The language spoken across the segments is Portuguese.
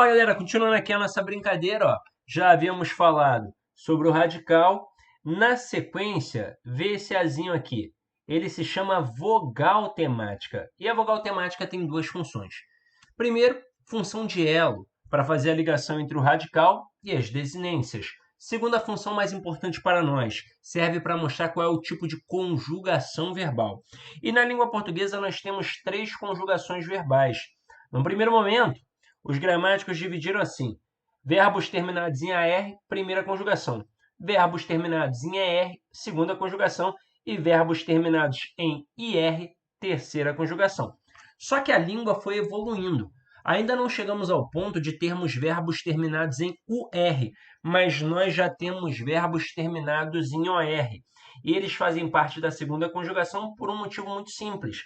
Fala, galera, continuando aqui a nossa brincadeira, ó. Já havíamos falado sobre o radical. Na sequência, vê esse azinho aqui. Ele se chama vogal temática. E a vogal temática tem duas funções. Primeiro, função de elo, para fazer a ligação entre o radical e as desinências. Segunda função mais importante para nós, serve para mostrar qual é o tipo de conjugação verbal. E na língua portuguesa nós temos 3 conjugações verbais. No primeiro momento, os gramáticos dividiram assim: verbos terminados em AR, primeira conjugação; verbos terminados em ER, segunda conjugação; e verbos terminados em IR, terceira conjugação. Só que a língua foi evoluindo. Ainda não chegamos ao ponto de termos verbos terminados em UR, mas nós já temos verbos terminados em OR. E eles fazem parte da segunda conjugação por um motivo muito simples.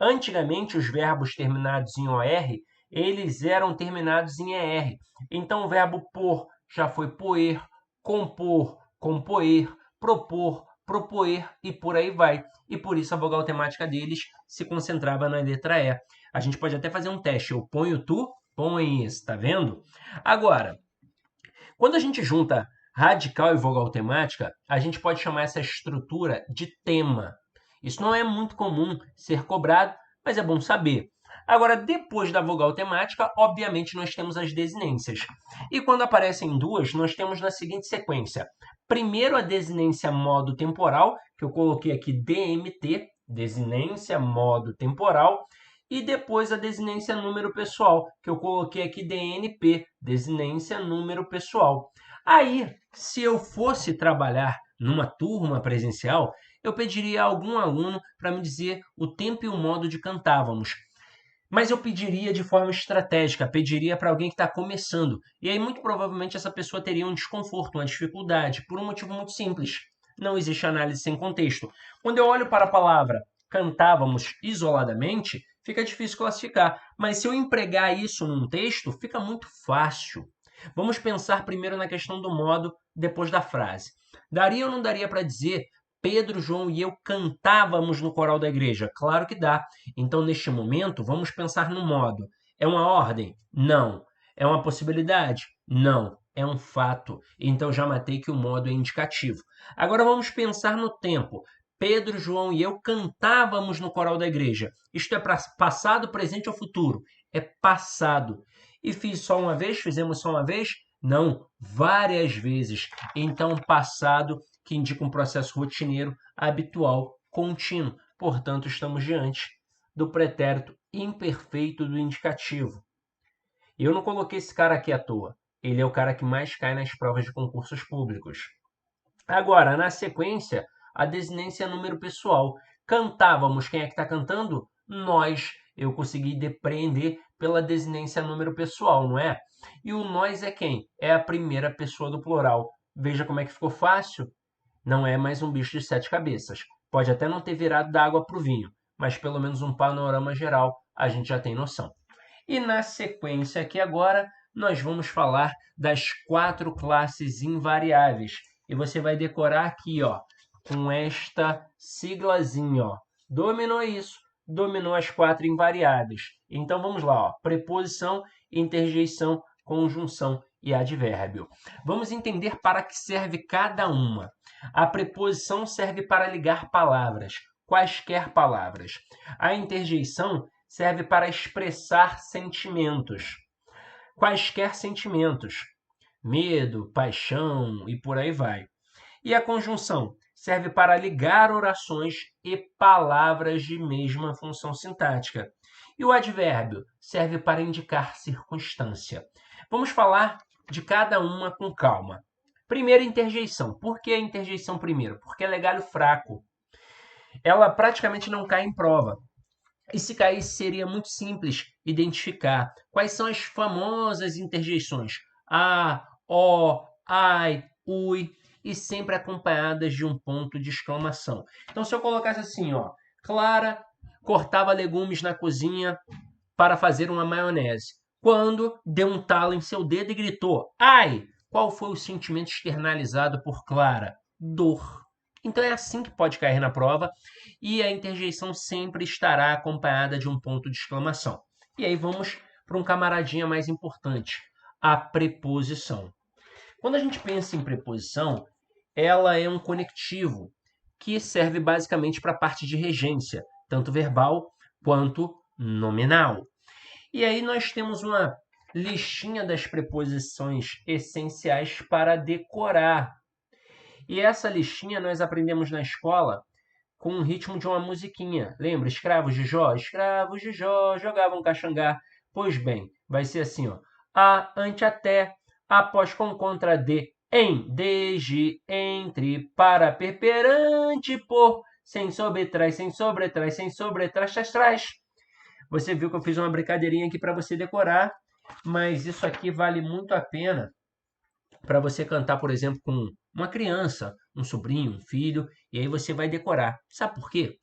Antigamente, os verbos terminados em OR, eles eram terminados em ER. Então, o verbo por já foi poer, compor, compoer, propor, propoer e por aí vai. E por isso a vogal temática deles se concentrava na letra E. A gente pode até fazer um teste. Eu ponho tu, pões, tá vendo? Agora, quando a gente junta radical e vogal temática, a gente pode chamar essa estrutura de tema. Isso não é muito comum ser cobrado, mas é bom saber. Agora, depois da vogal temática, obviamente nós temos as desinências. E quando aparecem duas, nós temos na seguinte sequência. Primeiro a desinência modo temporal, que eu coloquei aqui DMT, desinência modo temporal, e depois a desinência número pessoal, que eu coloquei aqui DNP, desinência número pessoal. Aí, se eu fosse trabalhar numa turma presencial, eu pediria a algum aluno para me dizer o tempo e o modo de cantávamos. Mas eu pediria de forma estratégica, pediria para alguém que está começando. E aí, muito provavelmente, essa pessoa teria um desconforto, uma dificuldade, por um motivo muito simples. Não existe análise sem contexto. Quando eu olho para a palavra cantávamos isoladamente, fica difícil classificar. Mas se eu empregar isso num texto, fica muito fácil. Vamos pensar primeiro na questão do modo, depois da frase. Daria ou não daria para dizer Pedro, João e eu cantávamos no coral da igreja? Claro que dá. Então, neste momento, vamos pensar no modo. É uma ordem? Não. É uma possibilidade? Não. É um fato. Então, já matei que o modo é indicativo. Agora, vamos pensar no tempo. Pedro, João e eu cantávamos no coral da igreja. Isto é passado, presente ou futuro? É passado. E fiz só uma vez? Fizemos só uma vez? Não, várias vezes. Então, passado, que indica um processo rotineiro, habitual, contínuo. Portanto, estamos diante do pretérito imperfeito do indicativo. Eu não coloquei esse cara aqui à toa. Ele é o cara que mais cai nas provas de concursos públicos. Agora, na sequência, a desinência número pessoal. Cantávamos. Quem é que está cantando? Nós. Eu consegui depreender pela desinência número pessoal, não é? E o nós é quem? É a primeira pessoa do plural. Veja como é que ficou fácil. Não é mais um bicho de 7 cabeças. Pode até não ter virado da água para o vinho, mas pelo menos um panorama geral a gente já tem noção. E na sequência aqui agora, nós vamos falar das 4 classes invariáveis. E você vai decorar aqui, ó, com esta siglazinha, ó. Dominou isso, dominou as 4 invariáveis. Então vamos lá, ó. Preposição, interjeição, conjunção e advérbio. Vamos entender para que serve cada uma. A preposição serve para ligar palavras, quaisquer palavras. A interjeição serve para expressar sentimentos, quaisquer sentimentos, medo, paixão e por aí vai. E a conjunção serve para ligar orações e palavras de mesma função sintática. E o advérbio serve para indicar circunstância. Vamos falar de cada uma com calma. Primeiro, interjeição. Por que a interjeição primeiro? Porque é legalho fraco. Ela praticamente não cai em prova. E se caísse, seria muito simples identificar quais são as famosas interjeições. A, o, ai, ui, e sempre acompanhadas de um ponto de exclamação. Então, se eu colocasse assim, ó, Clara cortava legumes na cozinha para fazer uma maionese. Quando deu um talo em seu dedo e gritou, ai! Qual foi o sentimento externalizado por Clara? Dor. Então é assim que pode cair na prova e a interjeição sempre estará acompanhada de um ponto de exclamação. E aí vamos para um camaradinha mais importante. a preposição. Quando a gente pensa em preposição, ela é um conectivo que serve basicamente para a parte de regência, tanto verbal quanto nominal. E aí nós temos uma listinha das preposições essenciais para decorar. E essa listinha nós aprendemos na escola com o ritmo de uma musiquinha. Lembra? Escravos de Jó jogavam caxangá. Pois bem, vai ser assim, ó. A, ante, até, após, com, contra, de, em, desde, entre, para, perante, por, sem sobretrai, sem sobretrai, sem sobretrai, trás. Você viu que eu fiz uma brincadeirinha aqui para você decorar, mas isso aqui vale muito a pena para você cantar, por exemplo, com uma criança, um sobrinho, um filho, e aí você vai decorar. Sabe por quê?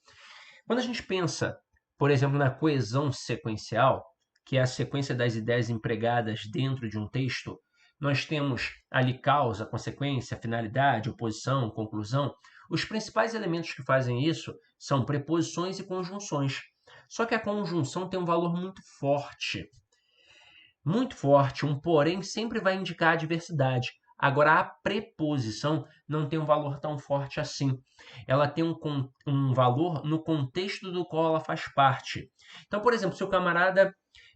Quando a gente pensa, por exemplo, na coesão sequencial, que é a sequência das ideias empregadas dentro de um texto, nós temos ali causa, consequência, finalidade, oposição, conclusão. Os principais elementos que fazem isso são preposições e conjunções. Só que a conjunção tem um valor muito forte, um porém sempre vai indicar a diversidade. Agora, a preposição não tem um valor tão forte assim. Ela tem um valor no contexto do qual ela faz parte. Então, por exemplo, se o camarada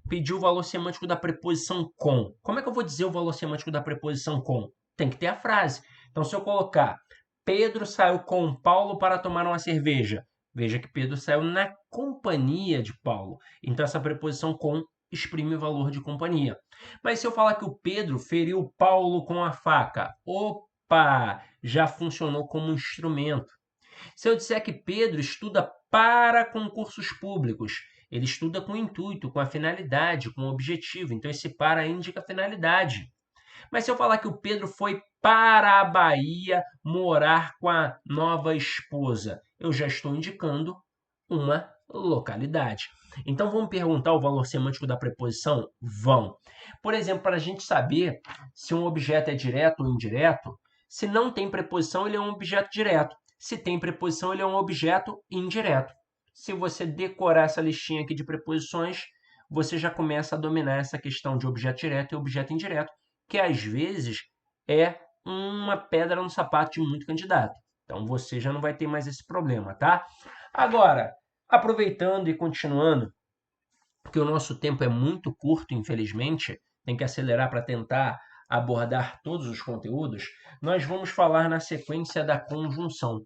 pediu o valor semântico da preposição com, como é que eu vou dizer o valor semântico da preposição com? Tem que ter a frase. Então, se eu colocar Pedro saiu com Paulo para tomar uma cerveja, veja que Pedro saiu na companhia de Paulo. Então, essa preposição com exprime o valor de companhia. Mas se eu falar que o Pedro feriu Paulo com a faca, opa, já funcionou como um instrumento. Se eu disser que Pedro estuda para concursos públicos, ele estuda com intuito, com a finalidade, com o objetivo. Então, esse para indica finalidade. Mas se eu falar que o Pedro foi para a Bahia morar com a nova esposa, eu já estou indicando uma localidade. Então vamos perguntar o valor semântico da preposição? Vão. Por exemplo, para a gente saber se um objeto é direto ou indireto, se não tem preposição, ele é um objeto direto. Se tem preposição, ele é um objeto indireto. Se você decorar essa listinha aqui de preposições, você já começa a dominar essa questão de objeto direto e objeto indireto, que às vezes é uma pedra no sapato de muito candidato. Então você já não vai ter mais esse problema, tá? Agora, aproveitando e continuando, porque o nosso tempo é muito curto, infelizmente, tem que acelerar para tentar abordar todos os conteúdos, nós vamos falar na sequência da conjunção.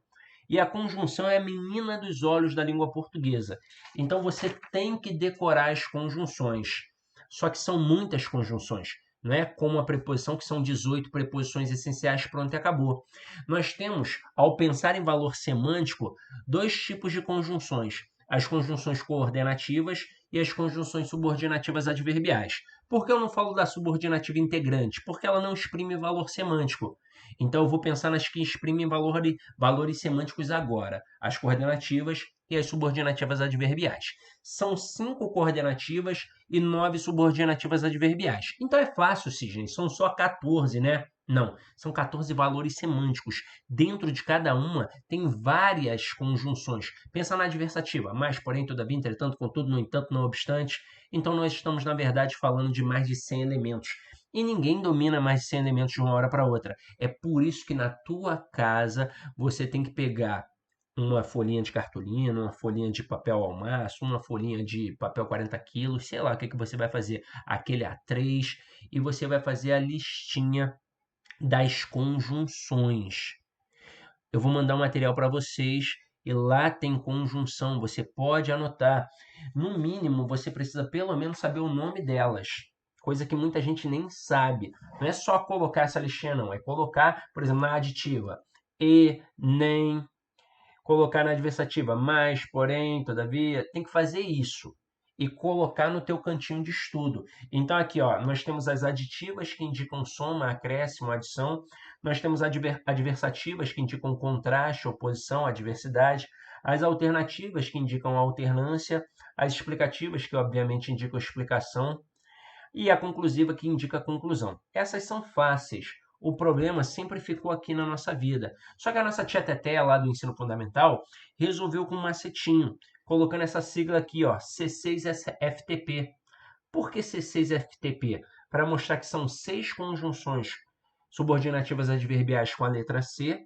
E a conjunção é a menina dos olhos da língua portuguesa. Então você tem que decorar as conjunções. Só que são muitas conjunções. Não é como a preposição, que são 18 preposições essenciais, pronto e acabou. Nós temos, ao pensar em valor semântico, dois tipos de conjunções: as conjunções coordenativas e as conjunções subordinativas adverbiais. Por que eu não falo da subordinativa integrante? Porque ela não exprime valor semântico. Então eu vou pensar nas que exprimem valores semânticos agora: as coordenativas e as subordinativas adverbiais. São 5 coordenativas e 9 subordinativas adverbiais. Então é fácil, Sidney, são só 14, né? Não, são 14 valores semânticos. Dentro de cada uma tem várias conjunções. Pensa na adversativa: mas, porém, todavia, entretanto, contudo, no entanto, não obstante. Então nós estamos, na verdade, falando de mais de 100 elementos. E ninguém domina mais de 100 elementos de uma hora para outra. É por isso que na tua casa você tem que pegar uma folhinha de cartolina, uma folhinha de papel almaço, uma folhinha de papel 40 quilos, sei lá o que você vai fazer, aquele A3, e você vai fazer a listinha das conjunções. Eu vou mandar um material para vocês e lá tem conjunção, você pode anotar. No mínimo, você precisa pelo menos saber o nome delas, coisa que muita gente nem sabe. Não é só colocar essa listinha, não, é colocar, por exemplo, na aditiva, e, nem, colocar na adversativa, mas, porém, todavia, tem que fazer isso e colocar no teu cantinho de estudo. Então aqui, ó, nós temos as aditivas que indicam soma, acréscimo, adição. Nós temos adversativas que indicam contraste, oposição, adversidade. As alternativas que indicam alternância. As explicativas que, obviamente, indicam explicação. E a conclusiva que indica conclusão. Essas são fáceis. O problema sempre ficou aqui na nossa vida. Só que a nossa tia Teté, lá do ensino fundamental, resolveu com um macetinho, colocando essa sigla aqui, ó, C6FTP. Por que C6FTP? para mostrar que são 6 conjunções subordinativas adverbiais com a letra C,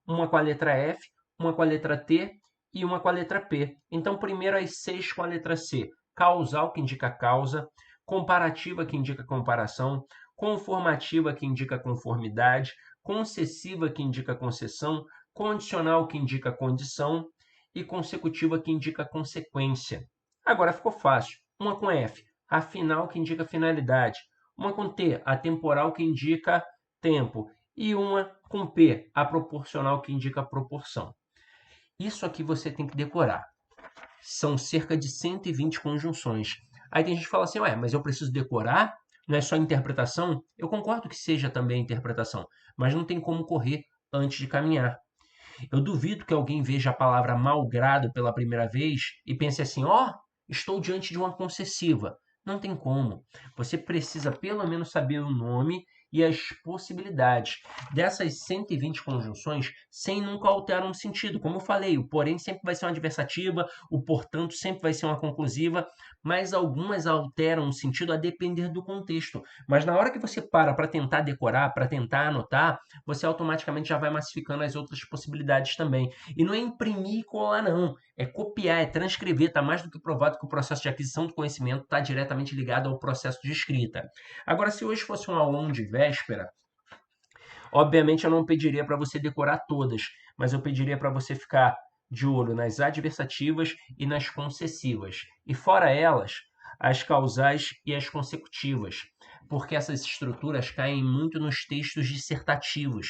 uma com a letra F, uma com a letra T e uma com a letra P. Então, primeiro as 6 com a letra C. Causal, que indica causa, comparativa, que indica comparação, conformativa, que indica conformidade, concessiva, que indica concessão, condicional, que indica condição, e consecutiva, que indica consequência. Agora ficou fácil. Uma com F, a final, que indica finalidade. Uma com T, a temporal, que indica tempo. E uma com P, a proporcional, que indica proporção. Isso aqui você tem que decorar. São cerca de 120 conjunções. Aí tem gente que fala assim, ué, mas eu preciso decorar? Não é só interpretação? Eu concordo que seja também interpretação, mas não tem como correr antes de caminhar. Eu duvido que alguém veja a palavra malgrado pela primeira vez e pense assim, ó, estou diante de uma concessiva. Não tem como. Você precisa pelo menos saber o nome e as possibilidades dessas 120 conjunções sem nunca alterar um sentido. Como eu falei, o porém sempre vai ser uma adversativa, o portanto sempre vai ser uma conclusiva, mas algumas alteram o sentido a depender do contexto. Mas na hora que você para tentar decorar, para tentar anotar, você automaticamente já vai massificando as outras possibilidades também. E não é imprimir e colar, não. É copiar, é transcrever. Está mais do que provado que o processo de aquisição do conhecimento está diretamente ligado ao processo de escrita. Agora, se hoje fosse um aulão de véspera, obviamente eu não pediria para você decorar todas, mas eu pediria para você ficar de olho nas adversativas e nas concessivas. E fora elas, as causais e as consecutivas, porque essas estruturas caem muito nos textos dissertativos.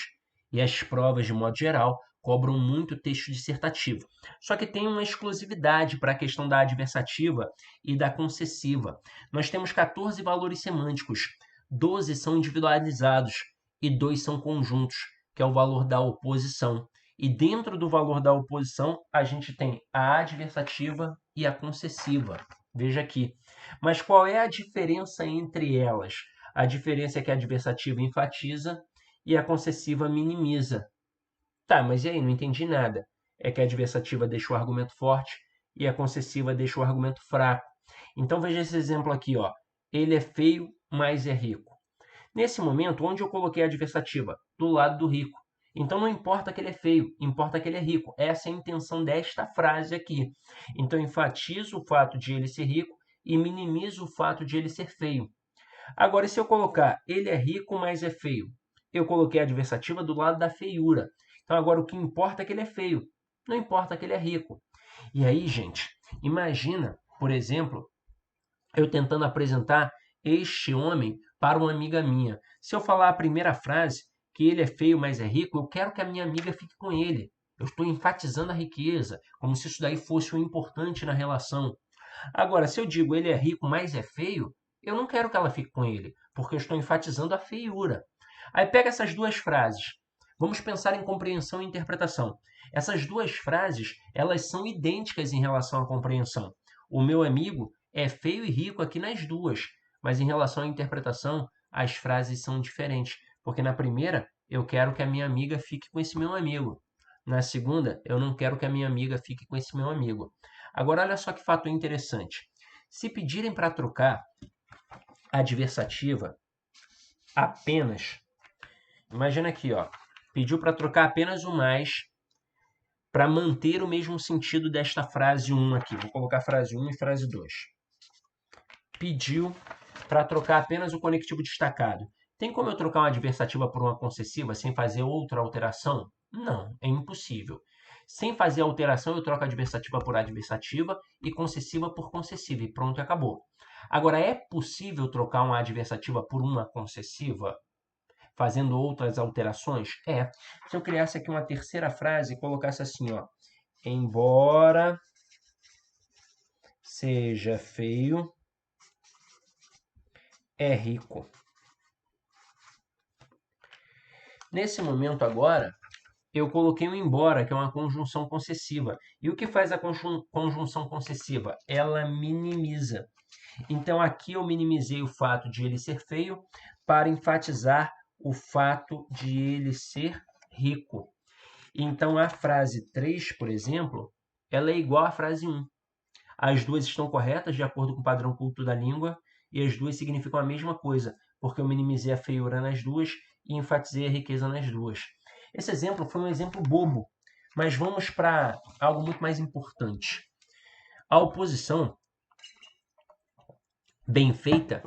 E as provas, de modo geral, cobram muito texto dissertativo. Só que tem uma exclusividade para a questão da adversativa e da concessiva. Nós temos 14 valores semânticos, 12 são individualizados e 2 são conjuntos, que é o valor da oposição. E dentro do valor da oposição, a gente tem a adversativa e a concessiva. Veja aqui. Mas qual é a diferença entre elas? A diferença é que a adversativa enfatiza e a concessiva minimiza. Tá, mas e aí? Não entendi nada. É que a adversativa deixa o argumento forte e a concessiva deixa o argumento fraco. Então veja esse exemplo aqui, ó. Ele é feio, mas é rico. Nesse momento, onde eu coloquei a adversativa? Do lado do rico. Então não importa que ele é feio, importa que ele é rico. Essa é a intenção desta frase aqui. Então enfatizo o fato de ele ser rico e minimizo o fato de ele ser feio. Agora, se eu colocar ele é rico, mas é feio, eu coloquei a adversativa do lado da feiura. Então agora o que importa é que ele é feio, não importa que ele é rico. E aí, gente, imagina, por exemplo, eu tentando apresentar este homem para uma amiga minha. Se eu falar a primeira frase, que ele é feio, mas é rico, eu quero que a minha amiga fique com ele. Eu estou enfatizando a riqueza, como se isso daí fosse o importante na relação. Agora, se eu digo ele é rico, mas é feio, eu não quero que ela fique com ele, porque eu estou enfatizando a feiura. Aí pega essas duas frases. Vamos pensar em compreensão e interpretação. Essas duas frases, elas são idênticas em relação à compreensão. O meu amigo é feio e rico aqui nas duas, mas em relação à interpretação, as frases são diferentes, porque na primeira eu quero que a minha amiga fique com esse meu amigo. Na segunda, eu não quero que a minha amiga fique com esse meu amigo. Agora, olha só que fato interessante. Se pedirem para trocar a adversativa apenas, imagina aqui, ó, pediu para trocar apenas o mais para manter o mesmo sentido desta frase 1 aqui. Vou colocar frase 1 e frase 2. Pediu para trocar apenas o conectivo destacado. Tem como eu trocar uma adversativa por uma concessiva sem fazer outra alteração? Não, é impossível. Sem fazer alteração, eu troco adversativa por adversativa e concessiva por concessiva. E pronto, acabou. Agora, é possível trocar uma adversativa por uma concessiva fazendo outras alterações? É. Se eu criasse aqui uma terceira frase e colocasse assim, ó. Embora seja feio, é rico. Nesse momento agora, eu coloquei um embora, que é uma conjunção concessiva. E o que faz a conjunção concessiva? Ela minimiza. Então, aqui eu minimizei o fato de ele ser feio para enfatizar o fato de ele ser rico. Então, a frase 3, por exemplo, ela é igual à frase 1. As duas estão corretas de acordo com o padrão culto da língua e as duas significam a mesma coisa. porque eu minimizei a feiura nas duas e enfatizei a riqueza nas duas. Esse exemplo foi um exemplo bobo, mas vamos para algo muito mais importante. A oposição bem feita,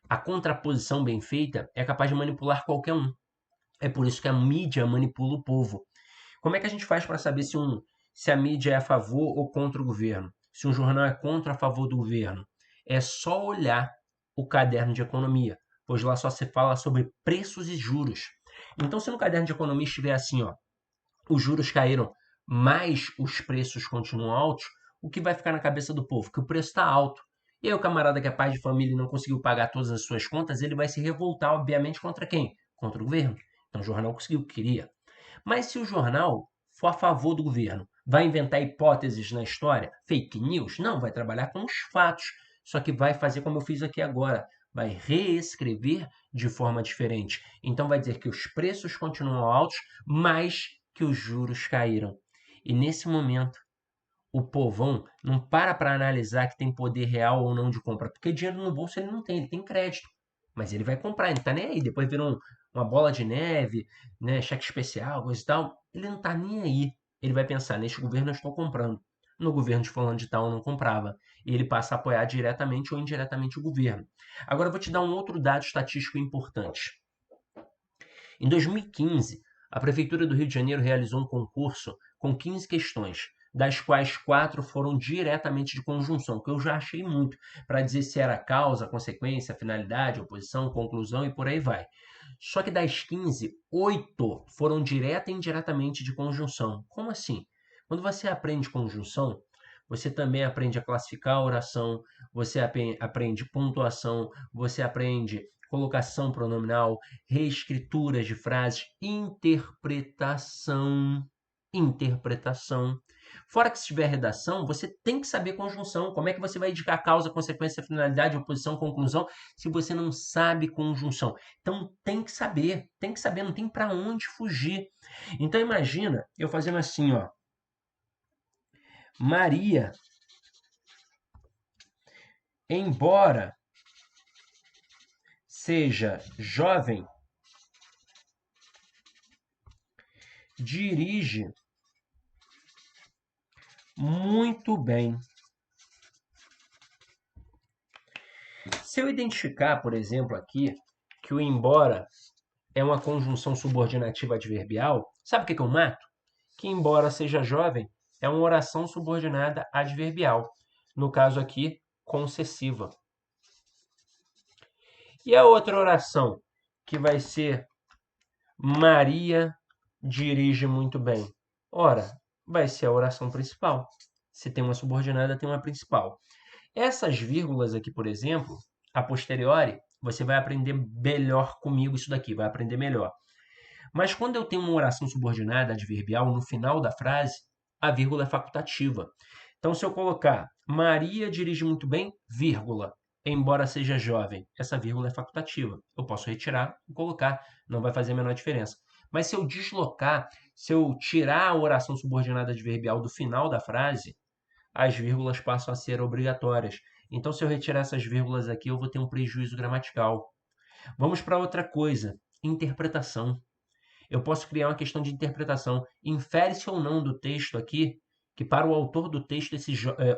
a contraposição bem feita, é capaz de manipular qualquer um. É por isso que a mídia manipula o povo. Como é que a gente faz para saber se a mídia é a favor ou contra o governo? Se um jornal é contra ou a favor do governo? É só olhar o caderno de economia, pois lá só se fala sobre preços e juros. Então, se no caderno de economia estiver assim, ó, os juros caíram, mas os preços continuam altos, o que vai ficar na cabeça do povo? Que o preço está alto. E aí o camarada que é pai de família e não conseguiu pagar todas as suas contas, ele vai se revoltar, obviamente, contra quem? Contra o governo. Então o jornal conseguiu o que queria. Mas se o jornal for a favor do governo, vai inventar hipóteses na história? Fake news? Não, vai trabalhar com os fatos. Só que vai fazer como eu fiz aqui agora. Vai reescrever de forma diferente. Então vai dizer que os preços continuam altos, mas que os juros caíram. E nesse momento, o povão não para analisar que tem poder real ou não de compra, porque dinheiro no bolso ele não tem, ele tem crédito. Mas ele vai comprar, ele não tá nem aí. Depois vira uma bola de neve, né, cheque especial, coisa e tal. Ele não tá nem aí. Ele vai pensar, neste governo eu estou comprando. No governo de fulano de tal eu não comprava. E ele passa a apoiar diretamente ou indiretamente o governo. Agora eu vou te dar um outro dado estatístico importante. Em 2015, a Prefeitura do Rio de Janeiro realizou um concurso com 15 questões, das quais 4 foram diretamente de conjunção, que eu já achei muito, para dizer se era causa, consequência, finalidade, oposição, conclusão e por aí vai. Só que das 15, 8 foram direta e indiretamente de conjunção. Como assim? Quando você aprende conjunção, você também aprende a classificar a oração, você aprende pontuação, você aprende colocação pronominal, reescrituras de frases, interpretação. Fora que se tiver redação, você tem que saber conjunção. Como é que você vai indicar causa, consequência, finalidade, oposição, conclusão, se você não sabe conjunção? Então tem que saber, não tem para onde fugir. Então imagina eu fazendo assim, ó. Maria, embora seja jovem, dirige muito bem. Se eu identificar, por exemplo, aqui, que o embora é uma conjunção subordinativa adverbial, sabe o que eu mato? Que embora seja jovem, é uma oração subordinada adverbial. No caso aqui, concessiva. E a outra oração, que vai ser Maria dirige muito bem. Ora, vai ser a oração principal. Se tem uma subordinada, tem uma principal. Essas vírgulas aqui, por exemplo, a posteriori, você vai aprender melhor comigo isso daqui, vai aprender melhor. Mas quando eu tenho uma oração subordinada adverbial no final da frase, a vírgula é facultativa. Então, se eu colocar Maria dirige muito bem, vírgula, embora seja jovem, essa vírgula é facultativa. Eu posso retirar e colocar, não vai fazer a menor diferença. Mas se eu deslocar, se eu tirar a oração subordinada adverbial do final da frase, as vírgulas passam a ser obrigatórias. Então, se eu retirar essas vírgulas aqui, eu vou ter um prejuízo gramatical. Vamos para outra coisa, interpretação. Eu posso criar uma questão de interpretação. Infere-se ou não do texto aqui que para o autor do texto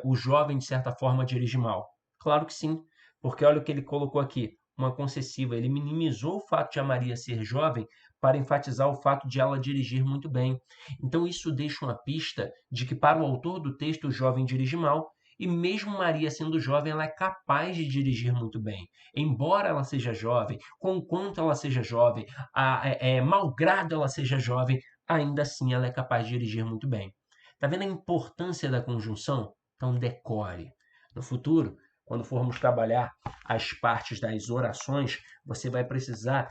o jovem, de certa forma, dirige mal? Claro que sim, porque olha o que ele colocou aqui, uma concessiva. Ele minimizou o fato de a Maria ser jovem para enfatizar o fato de ela dirigir muito bem. Então isso deixa uma pista de que para o autor do texto o jovem dirige mal, e mesmo Maria sendo jovem, ela é capaz de dirigir muito bem. Embora ela seja jovem, conquanto ela seja jovem, malgrado ela seja jovem, ainda assim ela é capaz de dirigir muito bem. Está vendo a importância da conjunção? Então decore. No futuro, quando formos trabalhar as partes das orações, você vai precisar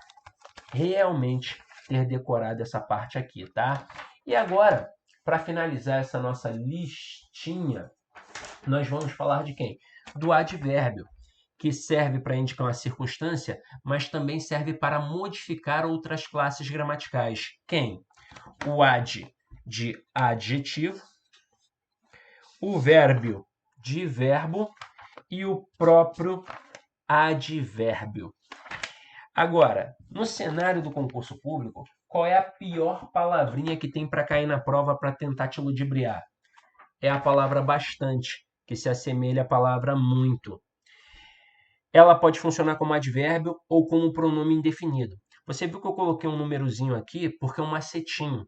realmente ter decorado essa parte aqui, tá? E agora, para finalizar essa nossa listinha, nós vamos falar de quem? Do advérbio, que serve para indicar uma circunstância, mas também serve para modificar outras classes gramaticais. Quem? O ad de adjetivo, o vérbio de verbo e o próprio advérbio. Agora, no cenário do concurso público, qual é a pior palavrinha que tem para cair na prova para tentar te ludibriar? É a palavra bastante, que se assemelha à palavra muito. Ela pode funcionar como advérbio ou como pronome indefinido. Você viu que eu coloquei um númerozinho aqui porque é um macetinho.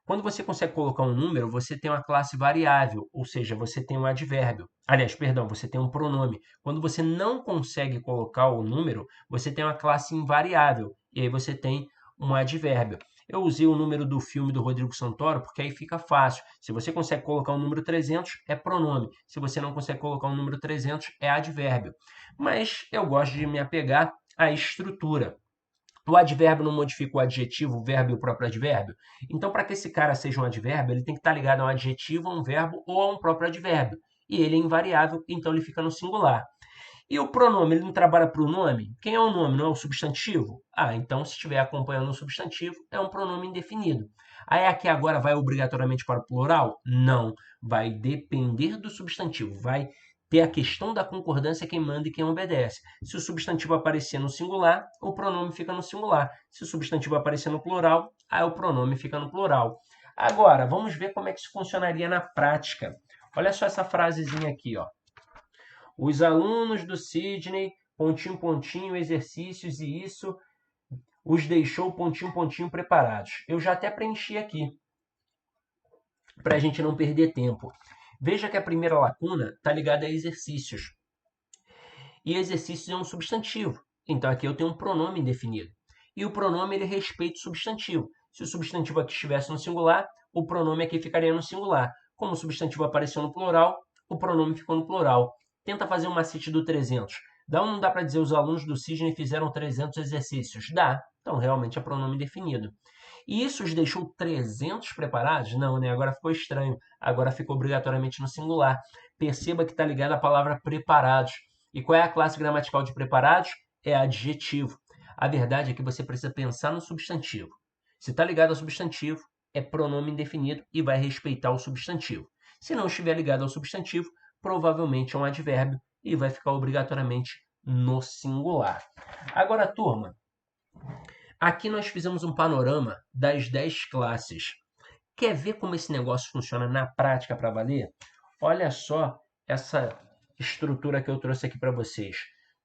Quando você consegue colocar um número, você tem uma classe variável, ou seja, você tem um advérbio. Aliás, perdão, você tem um pronome. Quando você não consegue colocar o número, você tem uma classe invariável, e aí você tem um advérbio. Eu usei o número do filme do Rodrigo Santoro porque aí fica fácil. Se você consegue colocar o número 300, é pronome. Se você não consegue colocar o número 300, é advérbio. Mas eu gosto de me apegar à estrutura. O advérbio não modifica o adjetivo, o verbo e o próprio advérbio? Então, para que esse cara seja um advérbio, ele tem que estar ligado a um adjetivo, a um verbo ou a um próprio advérbio. E ele é invariável, então ele fica no singular. E o pronome, ele não trabalha para o nome? Quem é o nome? Não é o substantivo? Ah, então se estiver acompanhando o substantivo, é um pronome indefinido. Aí aqui agora vai obrigatoriamente para o plural? Não. Vai depender do substantivo. Vai ter a questão da concordância quem manda e quem obedece. Se o substantivo aparecer no singular, o pronome fica no singular. Se o substantivo aparecer no plural, aí o pronome fica no plural. Agora, vamos ver como é que isso funcionaria na prática. Olha só essa frasezinha aqui, ó. Os alunos do Sidney, pontinho, pontinho, exercícios e isso os deixou pontinho, pontinho preparados. Eu já até preenchi aqui, para a gente não perder tempo. Veja que a primeira lacuna está ligada a exercícios. E exercícios é um substantivo. Então aqui eu tenho um pronome indefinido. E o pronome ele respeita o substantivo. Se o substantivo aqui estivesse no singular, o pronome aqui ficaria no singular. Como o substantivo apareceu no plural, o pronome ficou no plural. Tenta fazer um macete do 300. Dá ou não dá para dizer os alunos do Sidney fizeram 300 exercícios? Dá. Então realmente é pronome indefinido. E isso os deixou 300 preparados? Não, né? Agora ficou estranho. Agora ficou obrigatoriamente no singular. Perceba que está ligado à palavra preparados. E qual é a classe gramatical de preparados? É adjetivo. A verdade é que você precisa pensar no substantivo. Se está ligado ao substantivo, é pronome indefinido e vai respeitar o substantivo. Se não estiver ligado ao substantivo, provavelmente é um advérbio e vai ficar obrigatoriamente no singular. Agora, turma, aqui nós fizemos um panorama das 10 classes. Quer ver como esse negócio funciona na prática para valer? Olha só essa estrutura que eu trouxe aqui para vocês.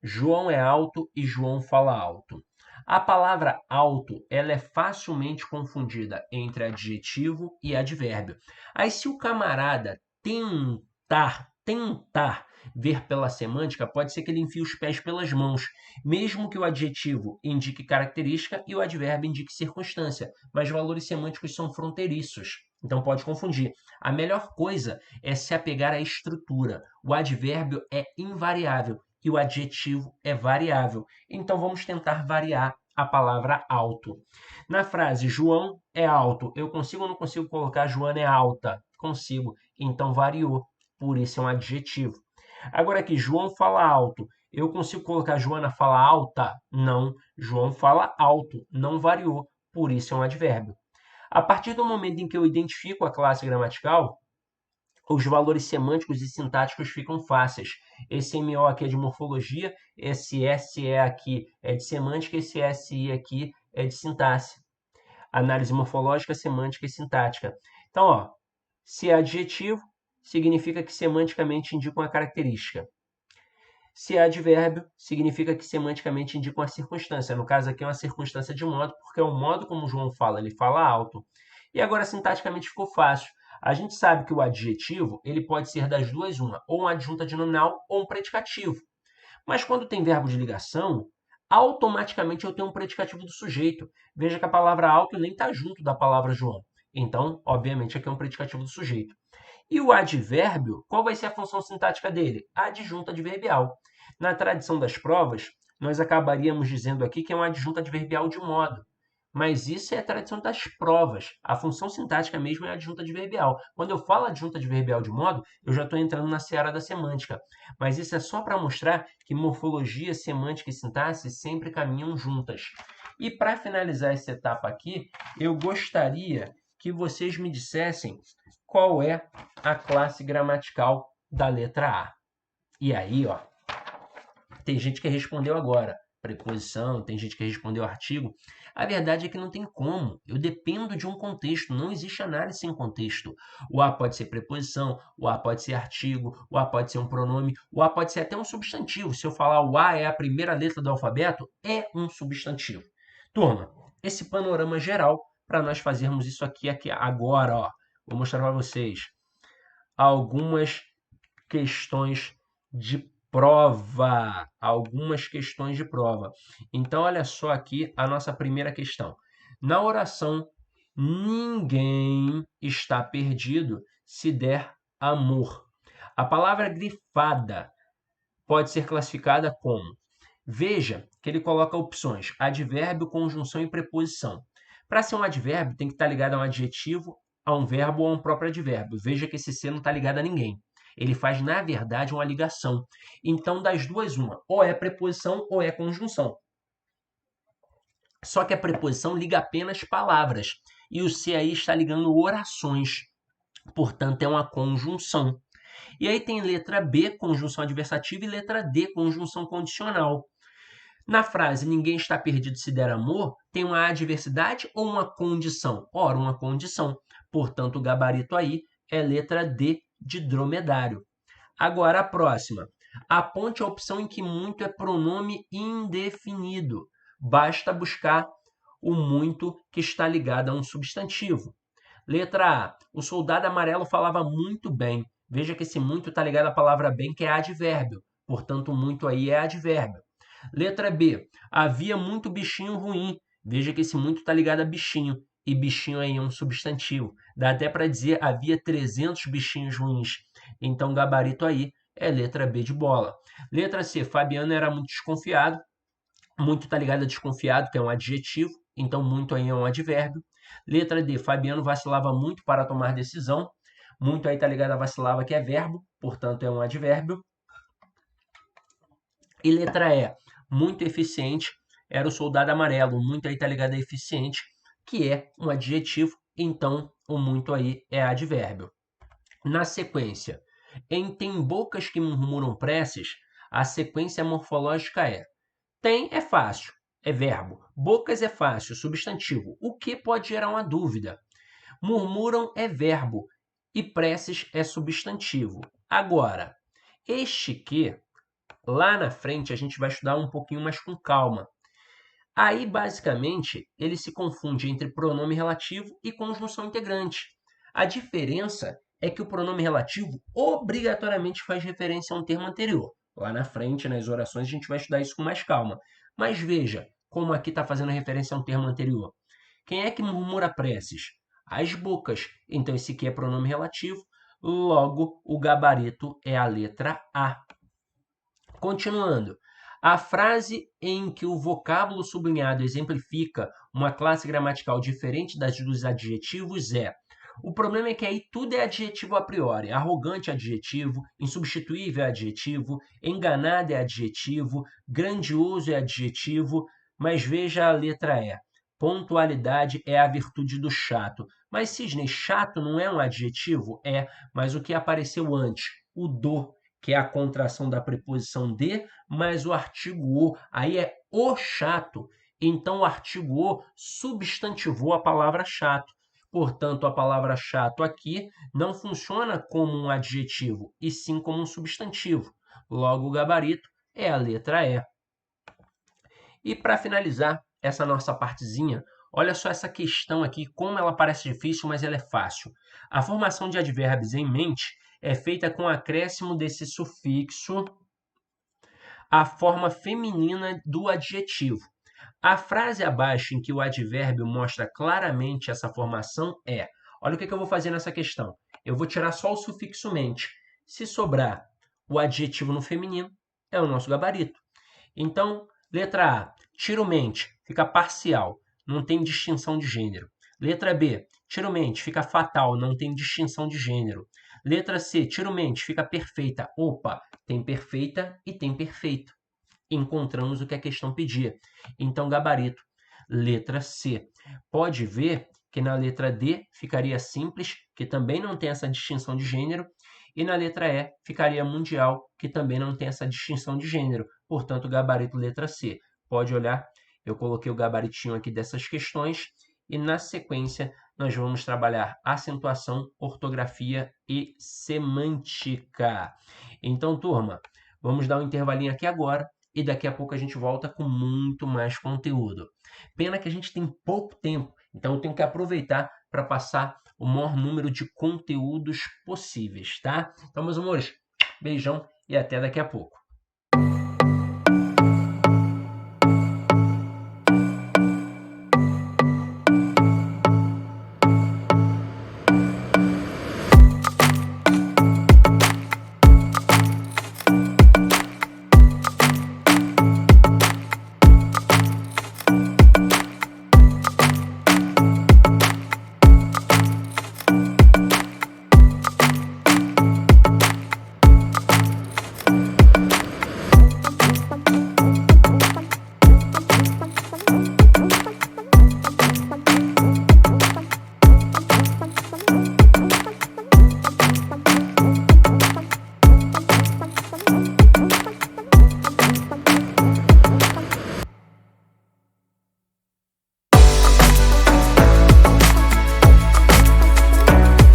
João é alto e João fala alto. A palavra alto, ela é facilmente confundida entre adjetivo e advérbio. Aí se o camarada tentar ver pela semântica, pode ser que ele enfie os pés pelas mãos, mesmo que o adjetivo indique característica e o advérbio indique circunstância, mas valores semânticos são fronteiriços, então pode confundir. A melhor coisa é se apegar à estrutura. O advérbio é invariável e o adjetivo é variável. Então vamos tentar variar a palavra alto. Na frase João é alto, eu consigo ou não consigo colocar Joana é alta? Consigo. Então variou. Por isso é um adjetivo. Agora aqui, João fala alto. Eu consigo colocar Joana fala alta? Não. João fala alto. Não variou. Por isso é um advérbio. A partir do momento em que eu identifico a classe gramatical, os valores semânticos e sintáticos ficam fáceis. Esse MO aqui é de morfologia, esse SE aqui é de semântica, esse SI aqui é de sintaxe. Análise morfológica, semântica e sintática. Então, ó, se é adjetivo, significa que semanticamente indica uma característica. Se é advérbio, significa que semanticamente indica uma circunstância. No caso aqui é uma circunstância de modo, porque é o modo como o João fala, ele fala alto. E agora sintaticamente ficou fácil. A gente sabe que o adjetivo ele pode ser das duas uma, ou uma adjunta de nominal ou um predicativo. Mas quando tem verbo de ligação, automaticamente eu tenho um predicativo do sujeito. Veja que a palavra alto nem está junto da palavra João. Então, obviamente, aqui é um predicativo do sujeito. E o advérbio, qual vai ser a função sintática dele? A adjunta adverbial. Na tradição das provas, nós acabaríamos dizendo aqui que é uma adjunta adverbial de modo. Mas isso é a tradição das provas. A função sintática mesmo é a adjunta adverbial. Quando eu falo adjunta adverbial de modo, eu já estou entrando na seara da semântica. Mas isso é só para mostrar que morfologia, semântica e sintaxe sempre caminham juntas. E para finalizar essa etapa aqui, eu gostaria que vocês me dissessem qual é a classe gramatical da letra A. E aí, ó, tem gente que respondeu agora. preposição, tem gente que respondeu artigo. A verdade é que não tem como. Eu dependo de um contexto, não existe análise sem contexto. O A pode ser preposição, o A pode ser artigo, o A pode ser um pronome, o A pode ser até um substantivo. Se eu falar o A é a primeira letra do alfabeto, é um substantivo. Turma, esse panorama geral para nós fazermos isso aqui agora, ó. Vou mostrar para vocês algumas questões de prova. Algumas questões de prova. Então, olha só aqui a nossa primeira questão. Na oração, ninguém está perdido se der amor. A palavra grifada pode ser classificada como... Veja que ele coloca opções: advérbio, conjunção e preposição. Para ser um advérbio, tem que estar ligado a um adjetivo, a um verbo ou a um próprio advérbio. Veja que esse C não está ligado a ninguém. Ele faz, na verdade, uma ligação. Então, das duas, uma. Ou é preposição ou é conjunção. Só que a preposição liga apenas palavras. E o C aí está ligando orações. Portanto, é uma conjunção. E aí tem letra B, conjunção adversativa, e letra D, conjunção condicional. Na frase ninguém está perdido se der amor, tem uma adversidade ou uma condição? Ora, uma condição. Portanto, o gabarito aí é letra D de dromedário. Agora, a próxima. Aponte a opção em que muito é pronome indefinido. Basta buscar o muito que está ligado a um substantivo. Letra A. O soldado amarelo falava muito bem. Veja que esse muito está ligado à palavra bem, que é advérbio. Portanto, o muito aí é advérbio. Letra B. Havia muito bichinho ruim. Veja que esse muito está ligado a bichinho. E bichinho aí é um substantivo. Dá até para dizer havia 300 bichinhos ruins. Então, o gabarito aí é letra B de bola. Letra C. Fabiano era muito desconfiado. Muito está ligado a desconfiado, que é um adjetivo. Então, muito aí é um advérbio. Letra D. Fabiano vacilava muito para tomar decisão. Muito aí está ligado a vacilava, que é verbo. Portanto, é um advérbio. E letra E. Muito eficiente era o soldado amarelo. Muito aí está ligado a eficiente, que é um adjetivo. Então, o muito aí é advérbio. Na sequência, em tem bocas que murmuram preces, a sequência morfológica é: tem é fácil, é verbo. Bocas é fácil, substantivo. O que pode gerar uma dúvida? Murmuram é verbo e preces é substantivo. Agora, este que, lá na frente, a gente vai estudar um pouquinho mais com calma. Aí, basicamente, ele se confunde entre pronome relativo e conjunção integrante. A diferença é que o pronome relativo obrigatoriamente faz referência a um termo anterior. Lá na frente, nas orações, a gente vai estudar isso com mais calma. Mas veja como aqui está fazendo referência a um termo anterior. Quem é que murmura preces? As bocas. Então, esse aqui é pronome relativo. Logo, o gabarito é a letra A. Continuando. A frase em que o vocábulo sublinhado exemplifica uma classe gramatical diferente das dos adjetivos é: o problema é que aí tudo é adjetivo a priori. Arrogante é adjetivo, insubstituível é adjetivo, enganado é adjetivo, grandioso é adjetivo, mas veja a letra E. Pontualidade é a virtude do chato. Mas, Cisne, chato não é um adjetivo? É, mas o que apareceu antes? O do, que é a contração da preposição de, mais o artigo o. Aí é o chato. Então, o artigo o substantivou a palavra chato. Portanto, a palavra chato aqui não funciona como um adjetivo, e sim como um substantivo. Logo, o gabarito é a letra E. E para finalizar essa nossa partezinha, olha só essa questão aqui, como ela parece difícil, mas ela é fácil. A formação de advérbios em mente é feita com o acréscimo desse sufixo à forma feminina do adjetivo. A frase abaixo em que o advérbio mostra claramente essa formação é... Olha o que eu vou fazer nessa questão. Eu vou tirar só o sufixo mente. Se sobrar o adjetivo no feminino, é o nosso gabarito. Então, letra A, tiro mente, fica parcial, não tem distinção de gênero. Letra B, tiro mente, fica fatal, não tem distinção de gênero. Letra C, tiro mente, fica perfeita. Opa, tem perfeita e tem perfeito. Encontramos o que a questão pedia. Então, gabarito, letra C. Pode ver que na letra D ficaria simples, que também não tem essa distinção de gênero, e na letra E ficaria mundial, que também não tem essa distinção de gênero. Portanto, gabarito letra C. Pode olhar, eu coloquei o gabaritinho aqui dessas questões e na sequência nós vamos trabalhar acentuação, ortografia e semântica. Então, turma, vamos dar um intervalinho aqui agora e daqui a pouco a gente volta com muito mais conteúdo. Pena que a gente tem pouco tempo, então eu tenho que aproveitar para passar o maior número de conteúdos possíveis, tá? Então, meus amores, beijão e até daqui a pouco.